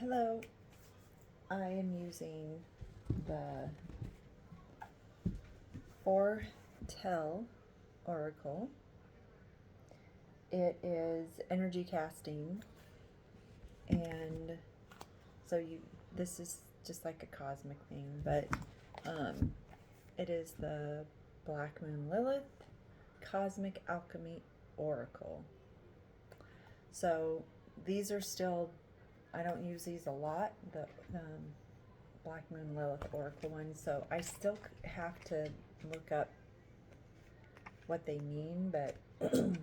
Hello, I am using the Foretell Oracle. It is energy casting, and so this is just like a cosmic thing, but um, it is the Black Moon Lilith Cosmic Alchemy Oracle. So these are still, I don't use these a lot, the Black Moon Lilith Oracle ones, so I still have to look up what they mean, but you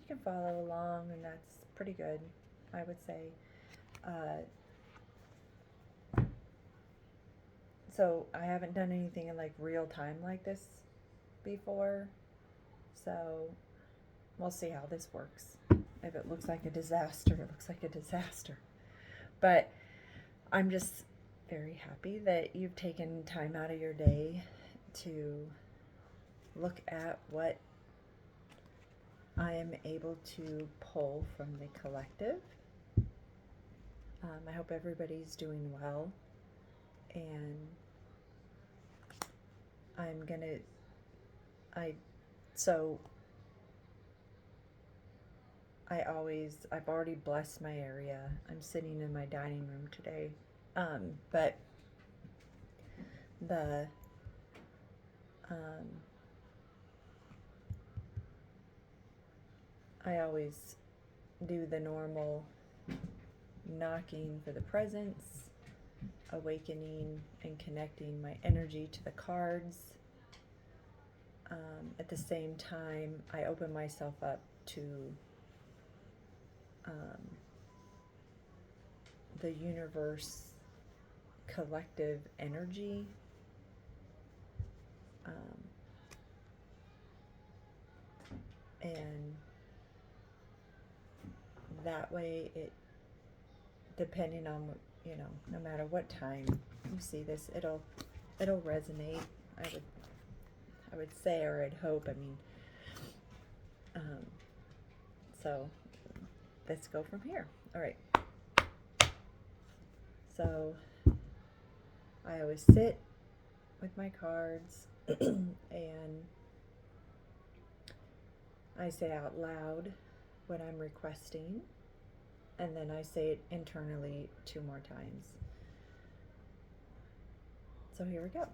can follow along, and that's pretty good, I would say. So I haven't done anything in like real time like this before, so we'll see how this works. If it looks like a disaster, it looks like a disaster. But I'm just very happy that you've taken time out of your day to look at what I am able to pull from the collective. I hope everybody's doing well, and I'm gonna, so I've already blessed my area. I'm sitting in my dining room today, but the, I always do the normal knocking for the presence, awakening and connecting my energy to the cards. At the same time, I open myself up to the universe collective energy. And that way, depending on, no matter what time you see this, it'll resonate. I would say, or I'd hope. So let's go from here. All right. So I always sit with my cards and I say out loud what I'm requesting, and then I say it internally 2 more times. So here we go.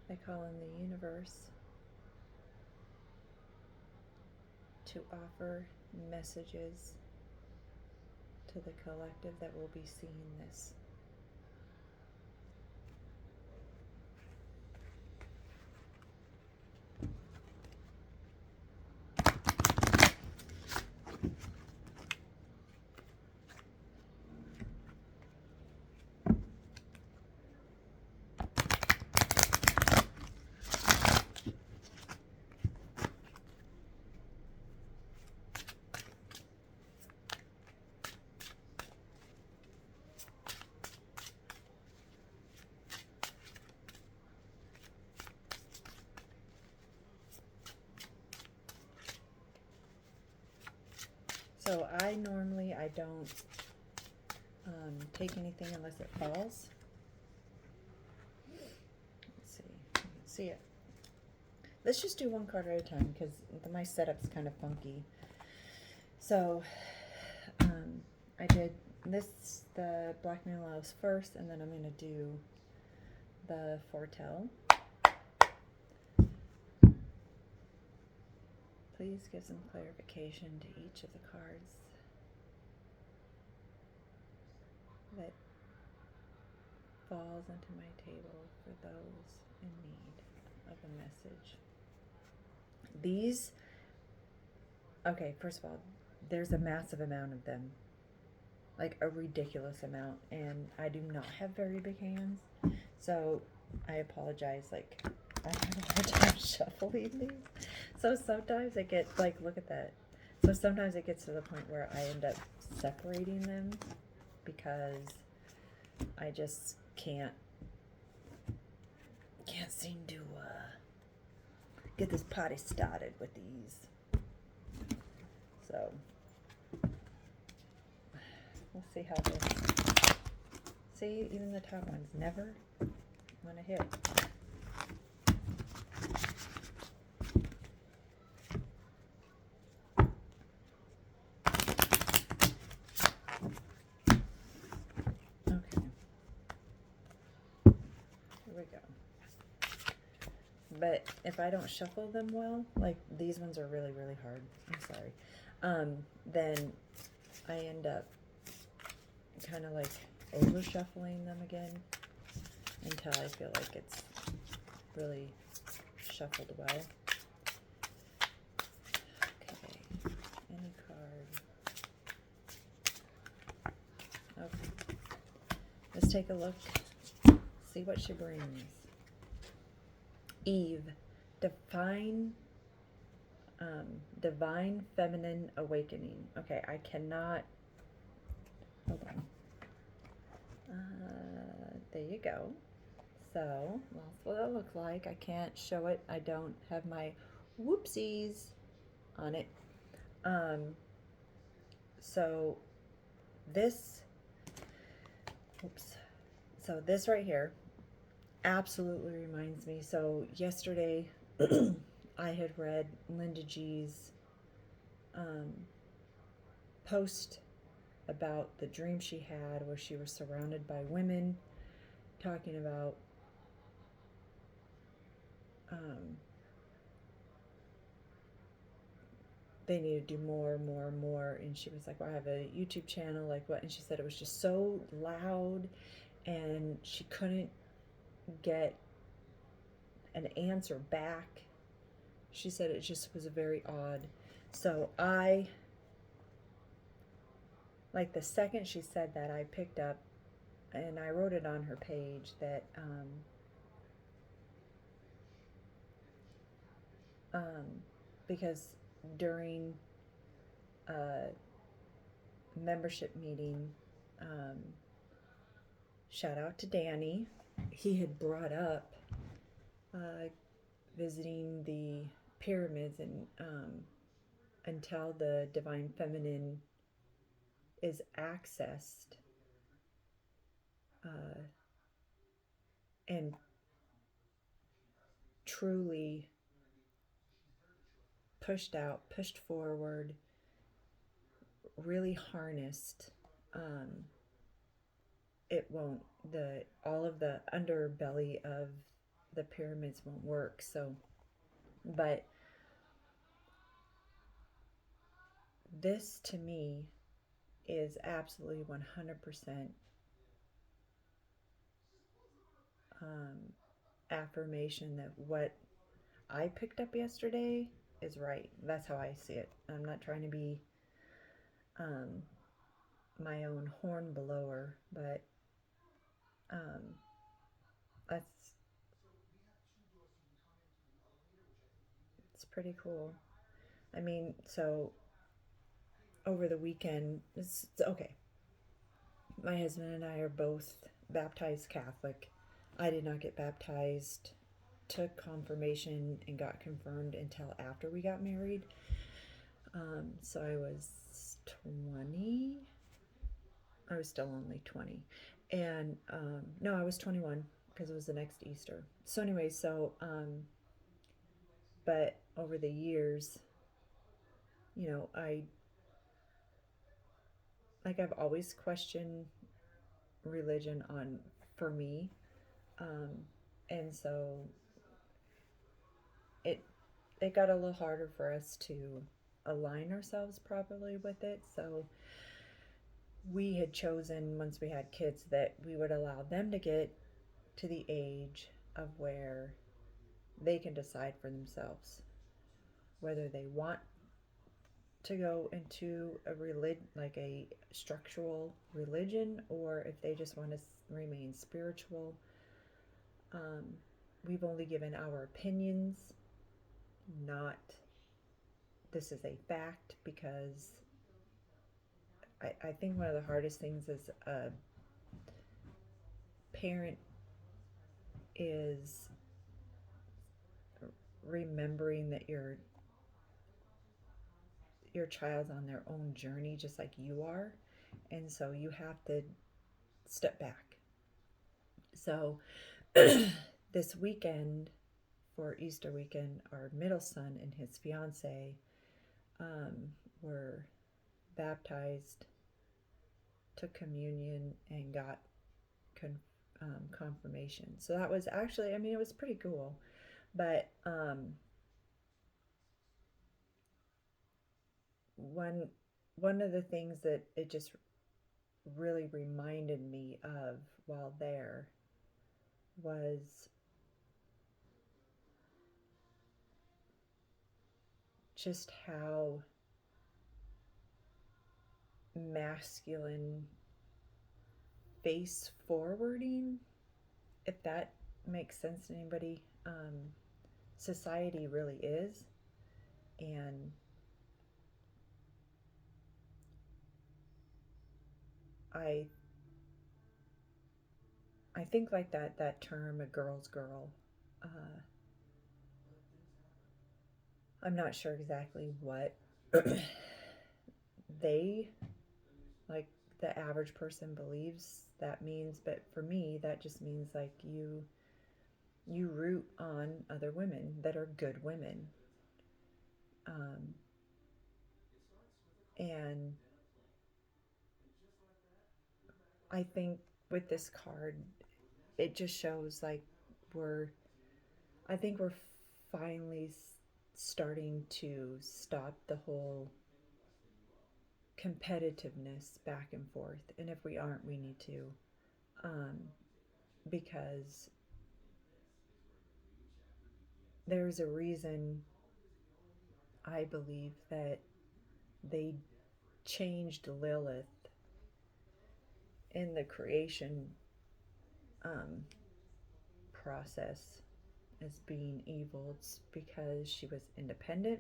I call in the universe to offer messages to the collective that will be seeing this. So I don't take anything unless it falls. Let's see, you can see it. Let's just do one card at a time because my setup's kind of funky. So I did the Black Moon Lilith first, and then I'm going to do the Foretell. Please give some clarification to each of the cards that falls onto my table for those in need of a message. Okay, first of all, there's a massive amount of them, like a ridiculous amount, and I do not have very big hands, so I apologize. Like, I have a hard time shuffling these, so sometimes it gets, like, look at that. So sometimes it gets to the point where I end up separating them because I just can't seem to get this party started with these. So we'll see how this. See, even the top ones never want to hit. Okay. Here we go. But if I don't shuffle them well, like these ones are really, really hard. I'm sorry. Then I end up kind of like over shuffling them again until I feel like it's really shuffled well. Okay, any card. Okay, let's take a look, see what she brings. Eve, divine feminine awakening. Okay, I cannot, hold on. There you go. So that's what it looks like. I can't show it. I don't have my whoopsies on it. So this, oops. So this right here absolutely reminds me. So yesterday I had read Linda G's post about the dream she had where she was surrounded by women talking about they need to do more, and she was like, well, I have a YouTube channel, like what? And she said it was just so loud and she couldn't get an answer back. She said it just was very odd. So I, like the second she said that, I picked up and I wrote it on her page that because during a membership meeting, shout out to Danny, he had brought up visiting the pyramids and until the divine feminine is accessed and truly pushed out, pushed forward, really harnessed, it won't, all of the underbelly of the pyramids won't work. So, but this to me is absolutely 100% affirmation that what I picked up yesterday is right. That's how I see it. I'm not trying to be my own horn blower, but that's, it's pretty cool. I mean, so over the weekend, it's okay. My husband and I are both baptized Catholic. I did not get baptized, took confirmation, and got confirmed until after we got married. So I was 20. I was still only 20. And no, I was 21 because it was the next Easter. So anyway, but over the years, you know, I've always questioned religion for me. And so it got a little harder for us to align ourselves properly with it. So we had chosen, once we had kids, that we would allow them to get to the age of where they can decide for themselves whether they want to go into like a structural religion, or if they just want to remain spiritual. We've only given our opinions, not this is a fact, because I think one of the hardest things as a parent is remembering that your child's on their own journey just like you are, and so you have to step back. So this weekend, for Easter weekend, our middle son and his fiance were baptized, took communion, and got confirmation. So that was actually, I mean, it was pretty cool. But one of the things that it just really reminded me of while there was just how masculine face forwarding, if that makes sense to anybody, society really is. And I think like that term, a girl's girl, I'm not sure exactly what they, like the average person, believes that means, but for me that just means like you root on other women that are good women, and I think with this card it just shows like we're I think we're finally starting to stop the whole competitiveness back and forth, and if we aren't, we need to, um, because there's a reason I believe that they changed Lilith in the creation process as being evil. It's because she was independent,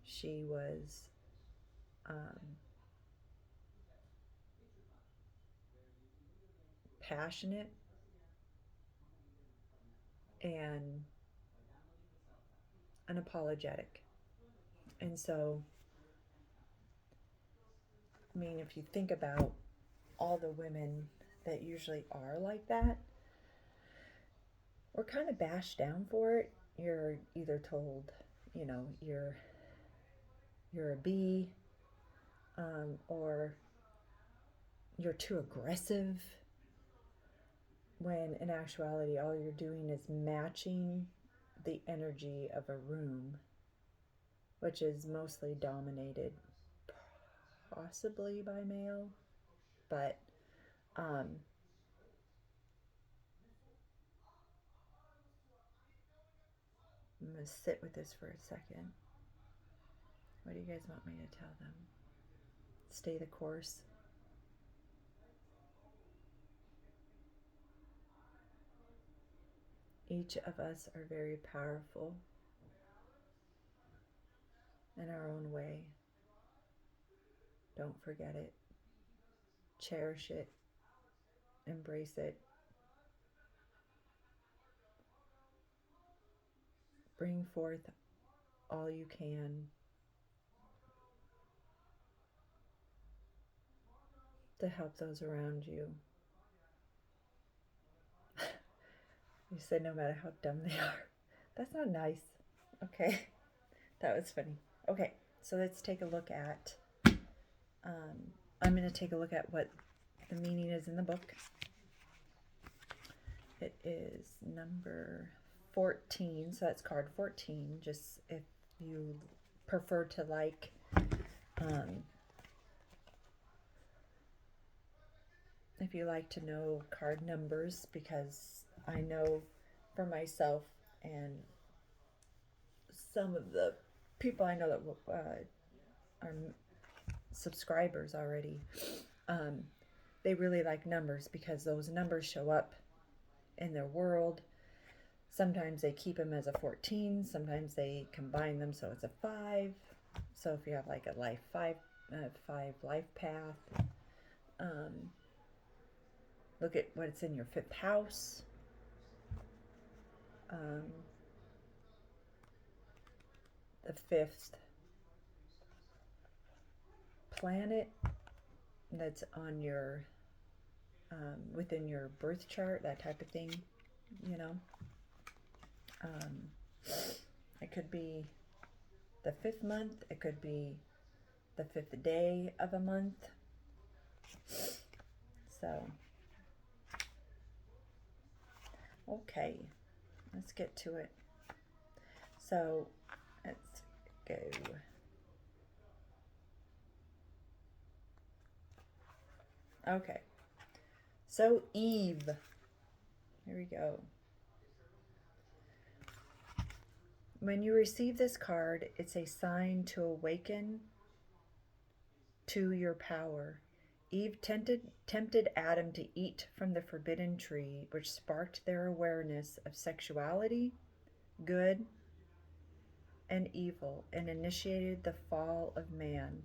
she was passionate, and unapologetic. And so, I mean, if you think about all the women that usually are like that, we're kind of bashed down for it. You're either told, you know, you're a B, or you're too aggressive, when in actuality all you're doing is matching the energy of a room, which is mostly dominated possibly by male, but I'm going to sit with this for a second. What do you guys want me to tell them? Stay the course. Each of us are very powerful in our own way. Don't forget it. Cherish it. Embrace it. Bring forth all you can to help those around you. You said no matter how dumb they are. That's not nice. Okay, that was funny. Okay, so let's take a look at, I'm going to take a look at what the meaning is in the book. It is number 14, so that's card 14, just if you prefer to like if you like to know card numbers, because I know for myself and some of the people I know that are subscribers already, they really like numbers because those numbers show up in their world. Sometimes they keep them as a 14, sometimes they combine them so it's a 5. So if you have like a life 5 life path, look at what's in your 5th house. The 5th planet that's on your within your birth chart, that type of thing, you know. It could be the 5th month, it could be the 5th day of a month. So, okay, let's get to it. So, let's go. Okay, so Eve, here we go. When you receive this card, it's a sign to awaken to your power. Eve tempted Adam to eat from the forbidden tree, which sparked their awareness of sexuality, good and evil, and initiated the fall of man.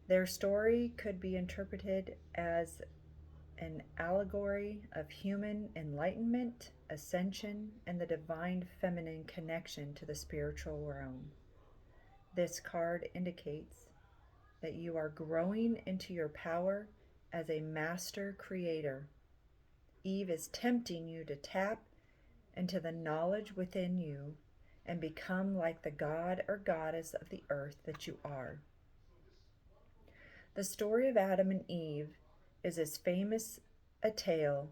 Their story could be interpreted as an allegory of human enlightenment, ascension, and the divine feminine connection to the spiritual realm. This card indicates that you are growing into your power as a master creator. Eve is tempting you to tap into the knowledge within you and become like the god or goddess of the earth that you are. The story of Adam and Eve is as famous a tale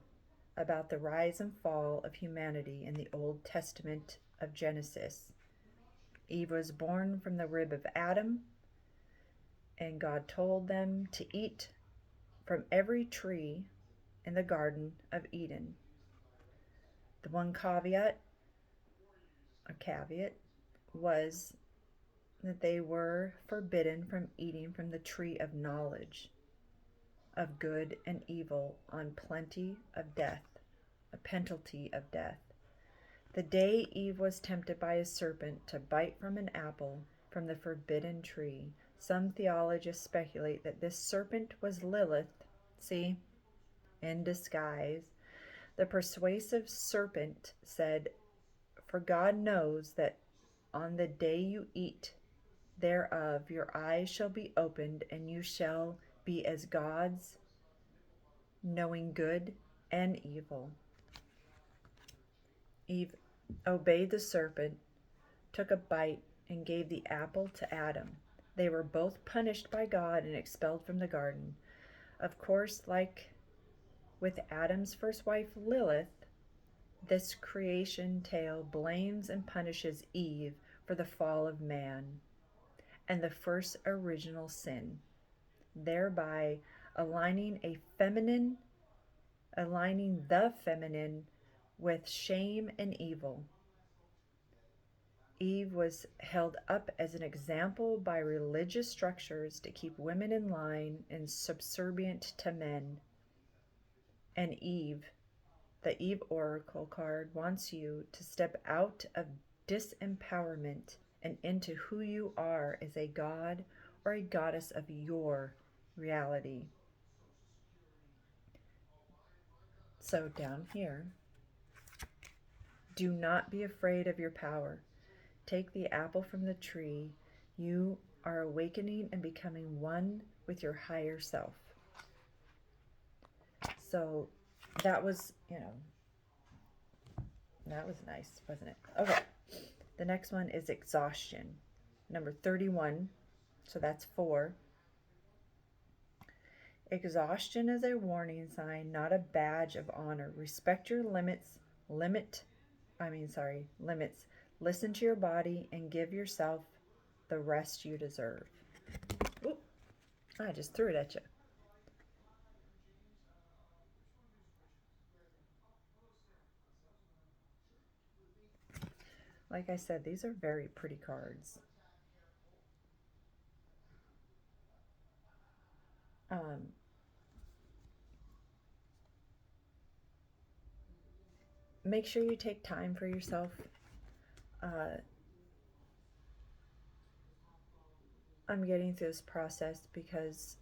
about the rise and fall of humanity in the Old Testament of Genesis. Eve was born from the rib of Adam, and God told them to eat from every tree in the Garden of Eden. The one caveat was that they were forbidden from eating from the tree of knowledge of good and evil on penalty of death. The day Eve was tempted by a serpent to bite from an apple from the forbidden tree, some theologists speculate that this serpent was Lilith, in disguise. The persuasive serpent said, "For God knows that on the day you eat thereof, your eyes shall be opened, and you shall be as gods, knowing good and evil." Eve obeyed the serpent, took a bite, and gave the apple to Adam. They were both punished by God and expelled from the garden. Of course, like with Adam's first wife, Lilith, this creation tale blames and punishes Eve for the fall of man and the first original sin, thereby aligning the feminine with shame and evil. Eve was held up as an example by religious structures to keep women in line and subservient to men. And the Eve Oracle card wants you to step out of disempowerment and into who you are as a god or a goddess of your reality. So down here, do not be afraid of your power. Take the apple from the tree. You are awakening and becoming one with your higher self. So that was, that was nice, wasn't it? Okay. The next one is exhaustion. Number 31. So that's 4. Exhaustion is a warning sign, not a badge of honor. Respect your limits. Listen to your body and give yourself the rest you deserve. Oop, I just threw it at you. Like I said, these are very pretty cards. Make sure you take time for yourself. I'm getting through this process because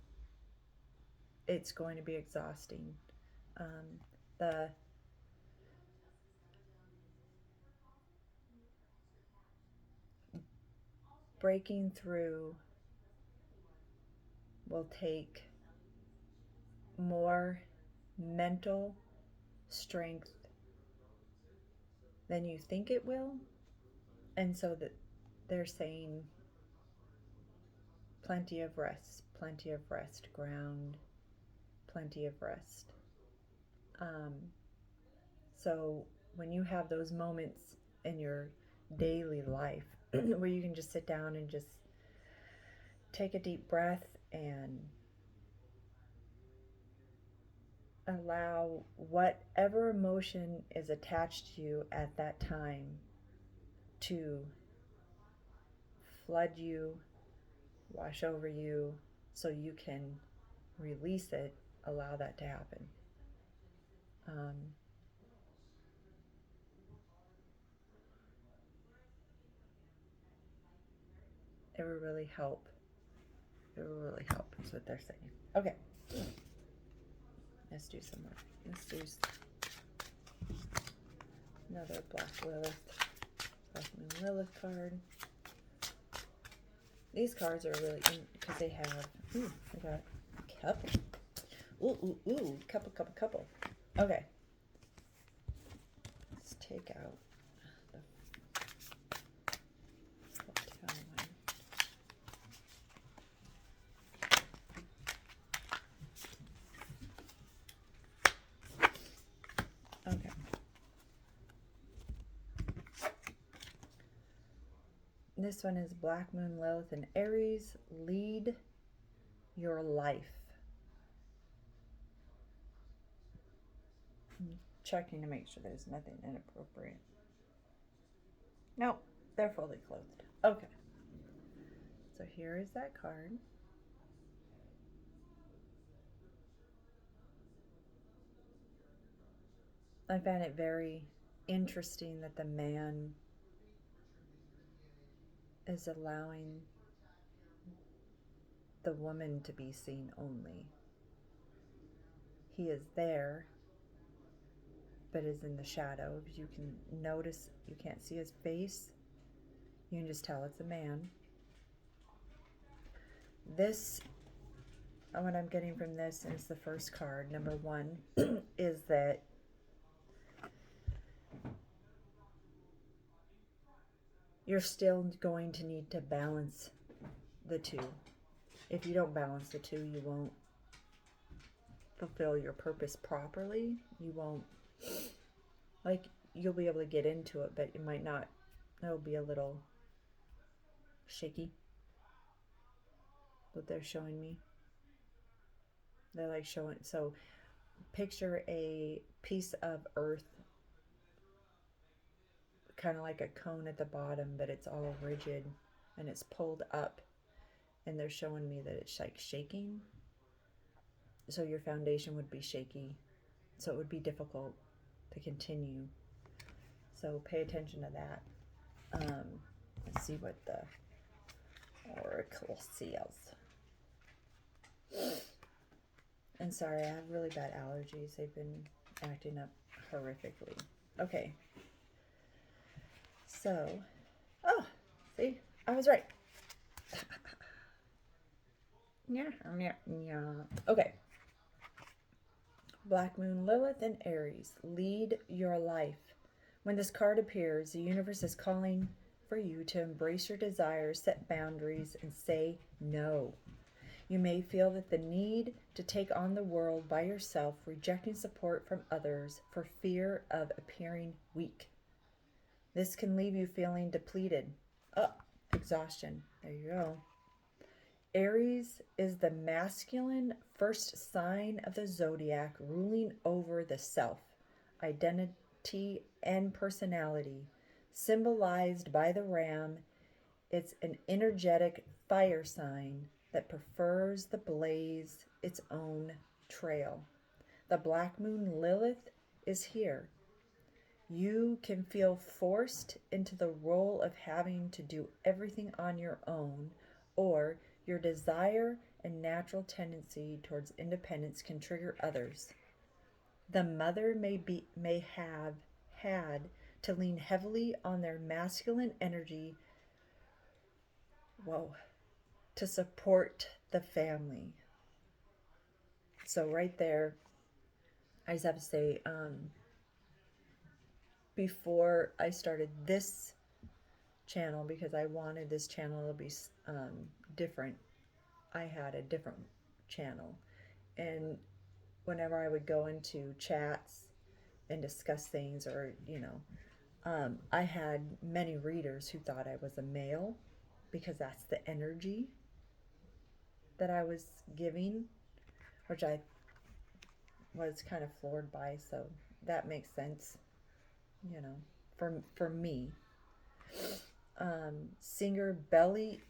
it's going to be exhausting. The breaking through will take more mental strength than you think it will. And so that they're saying plenty of rest, ground, plenty of rest. So when you have those moments in your daily life where you can just sit down and just take a deep breath and allow whatever emotion is attached to you at that time to flood you, wash over you, so you can release it, allow that to happen. It will really help. It will really help, is what they're saying. Okay. Let's do some more. Let's do another Black Moon Lilith card. These cards are really because they have, I got a couple. Couple. Okay. Let's take out the hotel one. Okay. This one is Black Moon Lilith and Aries. Lead your life. I'm checking to make sure there's nothing inappropriate. Nope, they're fully clothed. Okay. So here is that card. I find it very interesting that the man is allowing the woman to be seen only. He is there, but is in the shadow. You can notice, you can't see his face. You can just tell it's a man. This, what I'm getting from this is the first card, number 1, is that you're still going to need to balance the two. If you don't balance the two, you won't fulfill your purpose properly. You won't, like, you'll be able to get into it, but it might not, it'll be a little shaky, what they're showing me. They're like showing, so picture a piece of earth, kind of like a cone at the bottom, but it's all rigid and it's pulled up, and they're showing me that it's like shaking. So your foundation would be shaky, so it would be difficult to continue. So pay attention to that. Let's see what the Oracle seals. And sorry, I have really bad allergies. They've been acting up horrifically. Okay. So, oh, see, I was right. Yeah. Okay. Black Moon Lilith and Aries. Lead your life. When this card appears, the universe is calling for you to embrace your desires, set boundaries, and say no. You may feel that the need to take on the world by yourself, rejecting support from others for fear of appearing weak. This can leave you feeling depleted. Exhaustion. There you go. Aries is the masculine first sign of the zodiac, ruling over the self, identity, and personality. Symbolized by the ram, it's an energetic fire sign that prefers the blaze its own trail. The Black Moon Lilith is here. You can feel forced into the role of having to do everything on your own, or your desire and natural tendency towards independence can trigger others. The mother may have had to lean heavily on their masculine energy, to support the family. So right there, I just have to say, before I started this channel, because I wanted this channel to be different, I had a different channel. And whenever I would go into chats and discuss things, or, I had many readers who thought I was a male because that's the energy that I was giving, which I was kind of floored by. So that makes sense, for me. Singer Billie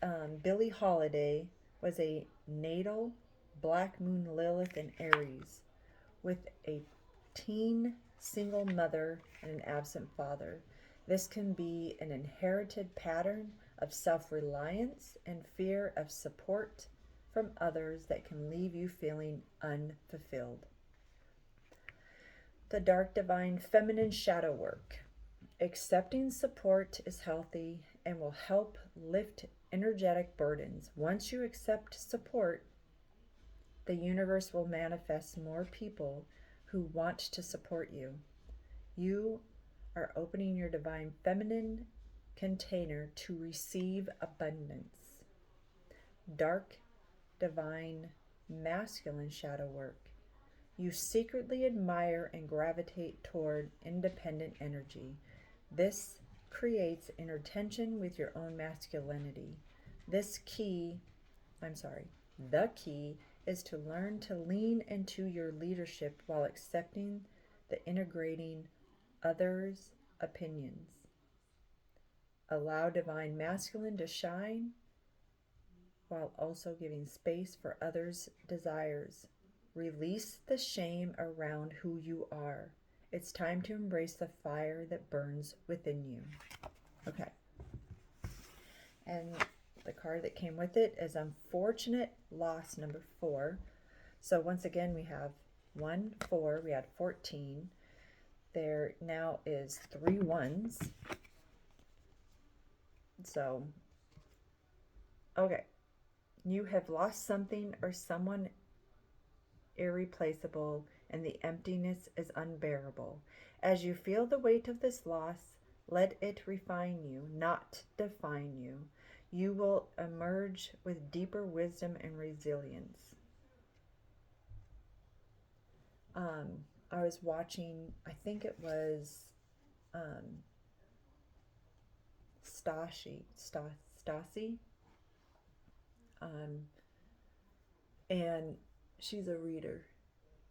Holiday was a natal Black Moon Lilith in Aries, with a teen single mother and an absent father. This can be an inherited pattern of self-reliance and fear of support from others that can leave you feeling unfulfilled. The Dark Divine Feminine Shadow Work. Accepting support is healthy and will help lift energetic burdens. Once you accept support, the universe will manifest more people who want to support you. You are opening your divine feminine container to receive abundance. Dark divine masculine shadow work. You secretly admire and gravitate toward independent energy. This creates inner tension with your own masculinity. The key is to learn to lean into your leadership while accepting the integrating others' opinions. Allow divine masculine to shine while also giving space for others' desires. Release the shame around who you are. It's time to embrace the fire that burns within you. Okay. And the card that came with it is Unfortunate Loss, number 4. So once again, we have 1, 4. We had 14. There now is 3 ones. So, okay. You have lost something or someone irreplaceable, and the emptiness is unbearable. As you feel the weight of this loss, let it refine you, not define you. You will emerge with deeper wisdom and resilience. I was watching, I think it was Stassi, and she's a reader,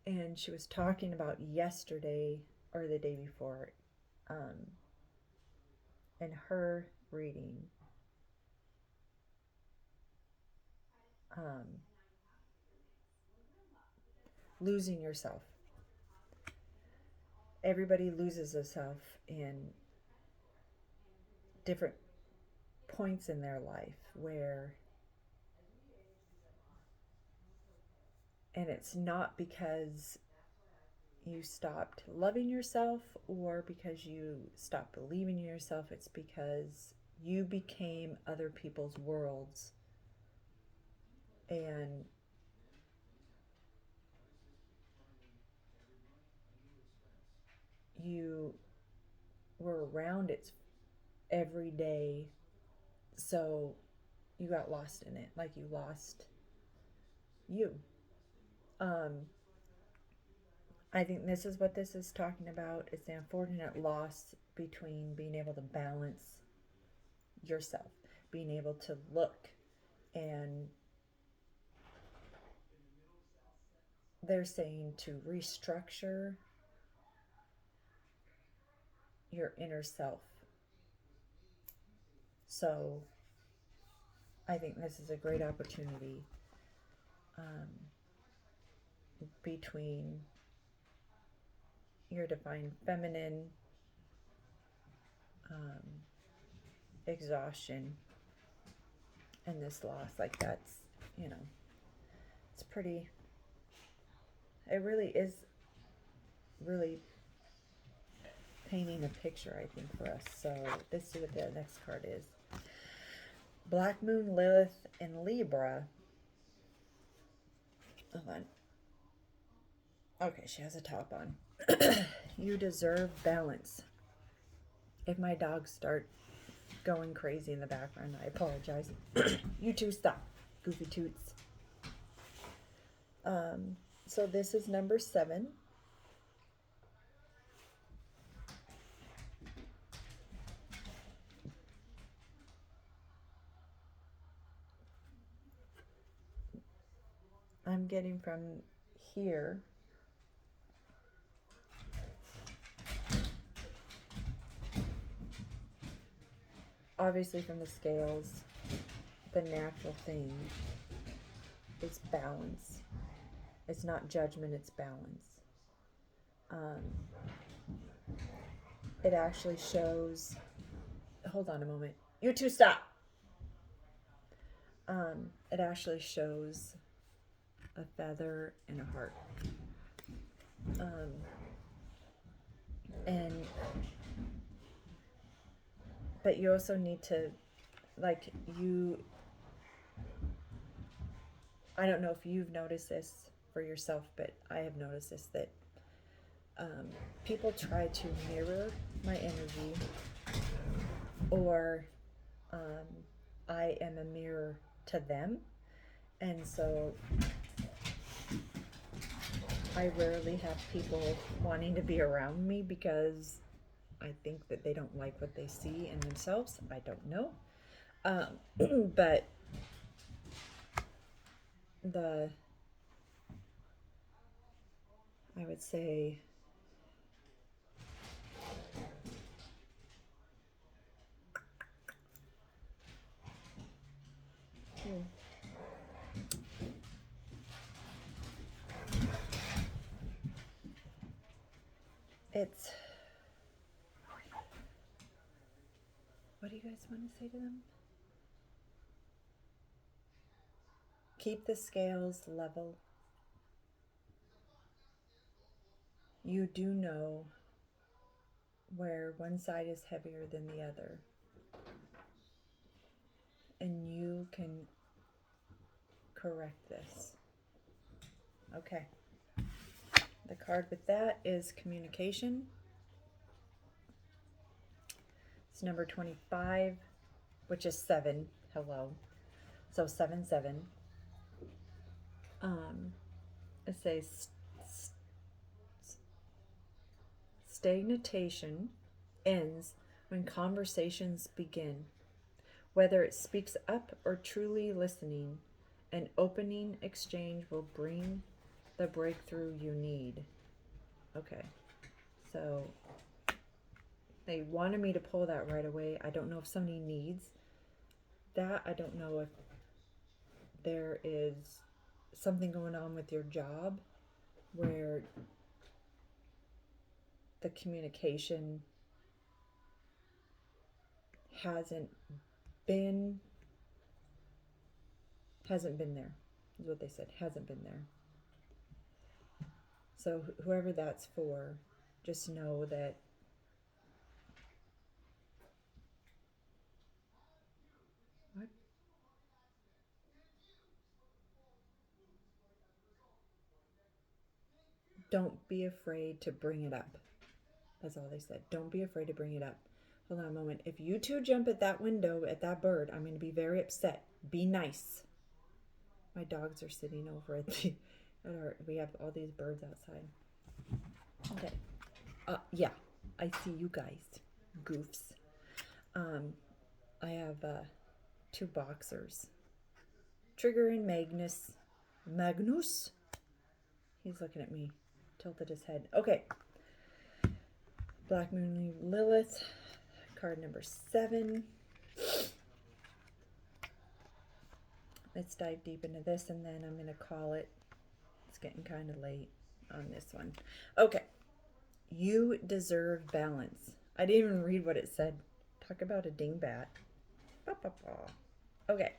and she was talking about yesterday or the day before, in her reading, losing yourself. Everybody loses themselves in different points in their life and it's not because you stopped loving yourself or because you stopped believing in yourself. It's because you became other people's worlds, and you were around it every day, so you got lost in it, like you lost you. I think this is what this is talking about. It's the unfortunate loss between being able to balance yourself, being able to look, and they're saying to restructure your inner self. So I think this is a great opportunity between your divine feminine exhaustion and this loss. Like that's, it's pretty, it really is really painting a picture, I think, for us. So let's see what the next card is. Black Moon Lilith in Libra. Hold on. Okay, she has a top on. You deserve balance. If my dogs start going crazy in the background, I apologize. You two stop, goofy toots. So this is number 7. I'm getting from here. Obviously from the scales, the natural thing is balance. It's not judgment, it's balance. It actually shows, hold on a moment. You two stop. It actually shows a feather and a heart. But you also need to, like, I don't know if you've noticed this for yourself, but I have noticed this, that people try to mirror my energy, or I am a mirror to them. And so I rarely have people wanting to be around me because I think that they don't like what they see in themselves. I don't know. But I would say, it's, what do you guys want to say to them? Keep the scales level. You do know where one side is heavier than the other, and you can correct this. Okay. The card with that is communication. It's number 25, which is 7. Hello. So 7, 7. It says stagnation ends when conversations begin. Whether it speaks up or truly listening, an opening exchange will bring the breakthrough you need. Okay, so they wanted me to pull that right away. I don't know if somebody needs that. I don't know if there is something going on with your job where the communication hasn't been there, is what they said. Hasn't been there. So whoever that's for, just know that what? Don't be afraid to bring it up. That's all they said. Don't be afraid to bring it up. Hold on a moment. If you two jump at that window, at that bird, I'm going to be very upset. Be nice. My dogs are sitting over we have all these birds outside. Okay. Yeah. I see you guys. Goofs. I have 2 boxers. Trigger and Magnus. Magnus? He's looking at me. Tilted his head. Okay. Black Moon Lilith. Card number 7. Let's dive deep into this, and then I'm going to call it. It's getting kind of late on this one. Okay. You deserve balance. I didn't even read what it said. Talk about a dingbat. Okay.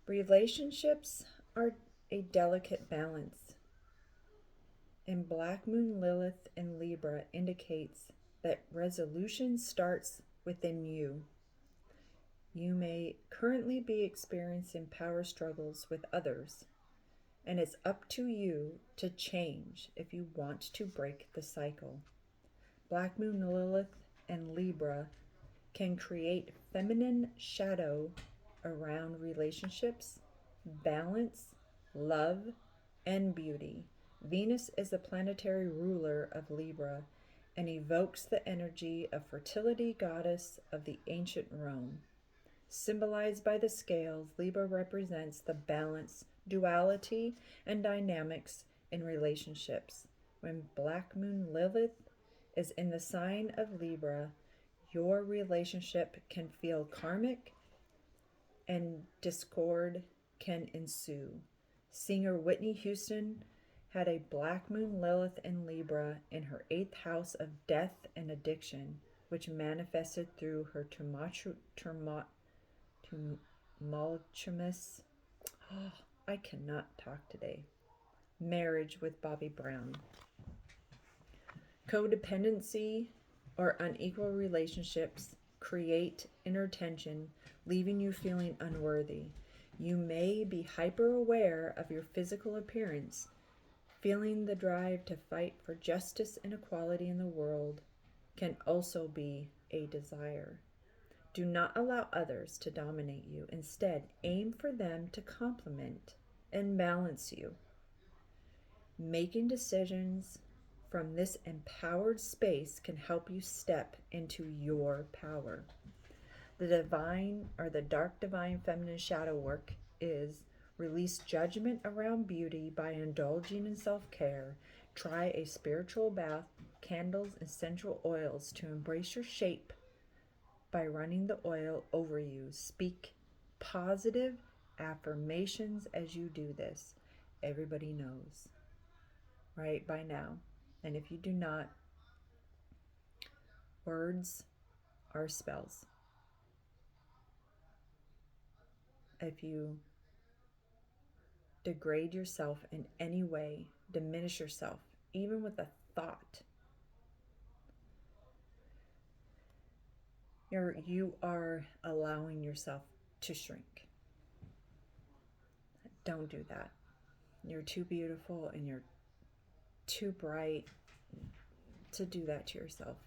Relationships are a delicate balance. And Black Moon Lilith in Libra indicates that resolution starts within you. You may currently be experiencing power struggles with others, and it's up to you to change if you want to break the cycle. Black Moon Lilith and Libra can create feminine shadow around relationships, balance, love, and beauty. Venus is the planetary ruler of Libra and evokes the energy of fertility goddess of the ancient Rome. Symbolized by the scales, Libra represents the balance, duality, and dynamics in relationships. When Black Moon Lilith is in the sign of Libra, your relationship can feel karmic and discord can ensue. Singer Whitney Houston had a Black Moon Lilith in Libra in her 8th house of death and addiction, which manifested through her tumultuous, I cannot talk today, marriage with Bobby Brown. Codependency or unequal relationships create inner tension, leaving you feeling unworthy. You may be hyper aware of your physical appearance, feeling the drive to fight for justice and equality in the world can also be a desire. Do not allow others to dominate you. Instead, aim for them to complement and balance you. Making decisions from this empowered space can help you step into your power. The divine or the dark divine feminine shadow work is release judgment around beauty by indulging in self-care. Try a spiritual bath, candles, essential oils to embrace your shape by running the oil over you. Speak positive affirmations as you do this. Everybody knows, right, by now. And if you do not, words are spells. If you degrade yourself in any way, diminish yourself, even with a thought, you are allowing yourself to shrink. Don't do that. You're too beautiful and you're too bright to do that to yourself.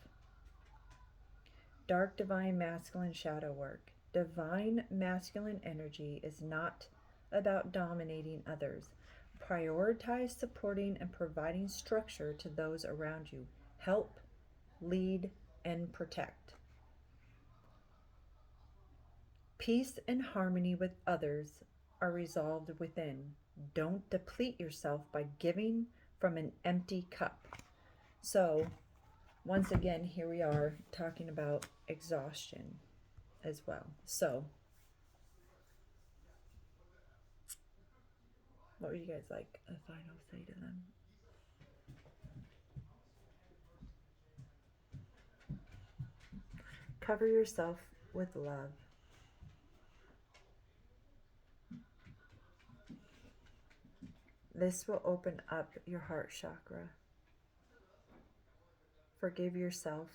Dark divine masculine shadow work. Divine masculine energy is not about dominating others. Prioritize supporting and providing structure to those around you. Help, lead, and protect. Peace and harmony with others are resolved within. Don't deplete yourself by giving from an empty cup. So, once again, here we are talking about exhaustion as well. So, what would you guys like a final say to them? Cover yourself with love. This will open up your heart chakra. Forgive yourself.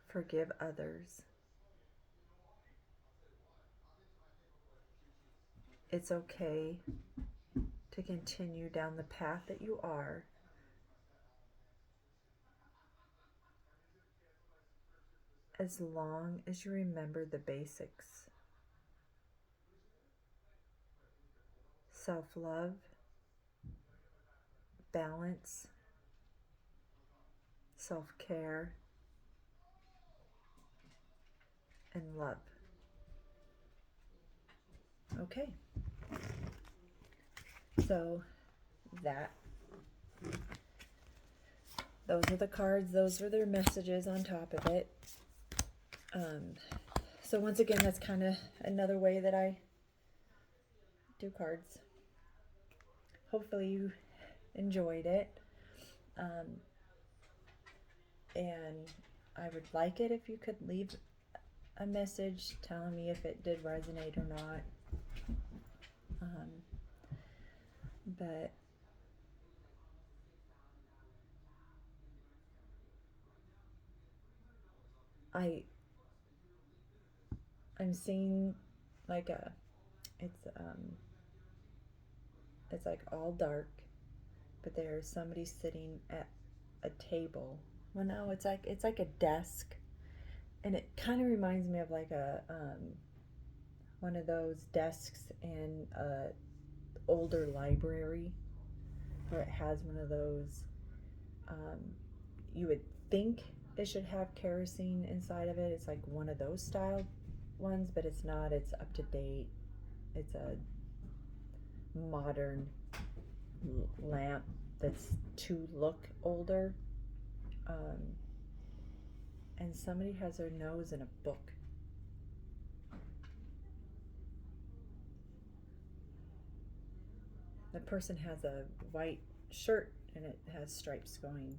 Forgive others. It's okay to continue down the path that you are. As long as you remember the basics. Self-love, balance, self-care, and love. Okay. So those are the cards. Those are their messages on top of it. So once again, that's kind of another way that I do cards. Hopefully you enjoyed it. And I would like it if you could leave a message telling me if it did resonate or not. But I'm seeing like it's like all dark, but there's somebody sitting at a table. Well, no, it's like a desk, and it kind of reminds me of like a one of those desks in a older library where it has one of those. Um, you would think it should have kerosene inside of it. It's like one of those style ones, but it's not. It's up to date. It's a modern lamp that's to look older. Um, and somebody has their nose in a book. The person has a white shirt and it has stripes going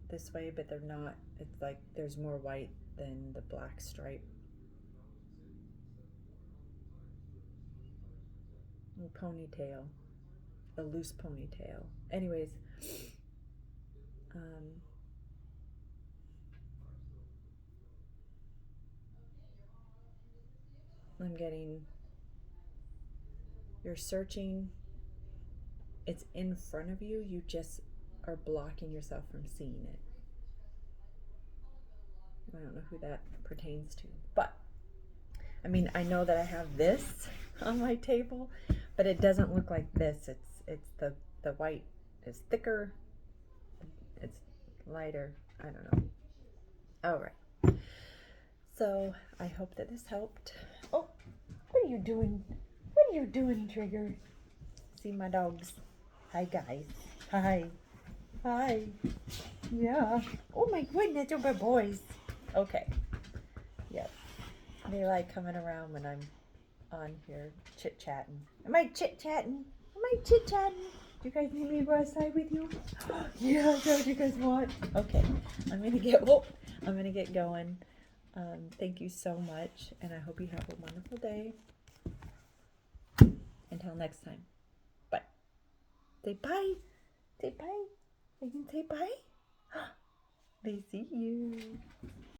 this way, but they're not. It's like there's more white than the black stripe. A ponytail, a loose ponytail. Anyways, um, I'm getting. You're searching. It's in front of you. You just are blocking yourself from seeing it. I don't know who that pertains to, but I mean, I know that I have this on my table, but it doesn't look like this. It's the white is thicker. It's lighter. I don't know. All right. So I hope that this helped. Oh, what are you doing? What are you doing, Trigger? See my dogs. Hi, guys. Hi. Hi. Yeah. Oh my goodness, they're boys. Okay. Yep. They like coming around when I'm on here chit-chatting. Am I chit-chatting? Am I chit-chatting? Do you guys need me to go outside with you? Yeah, that's what you guys want. Okay. I'm gonna get going. Thank you so much, and I hope you have a wonderful day. Until next time. Bye. Say bye. Say bye. They can say bye. They see you.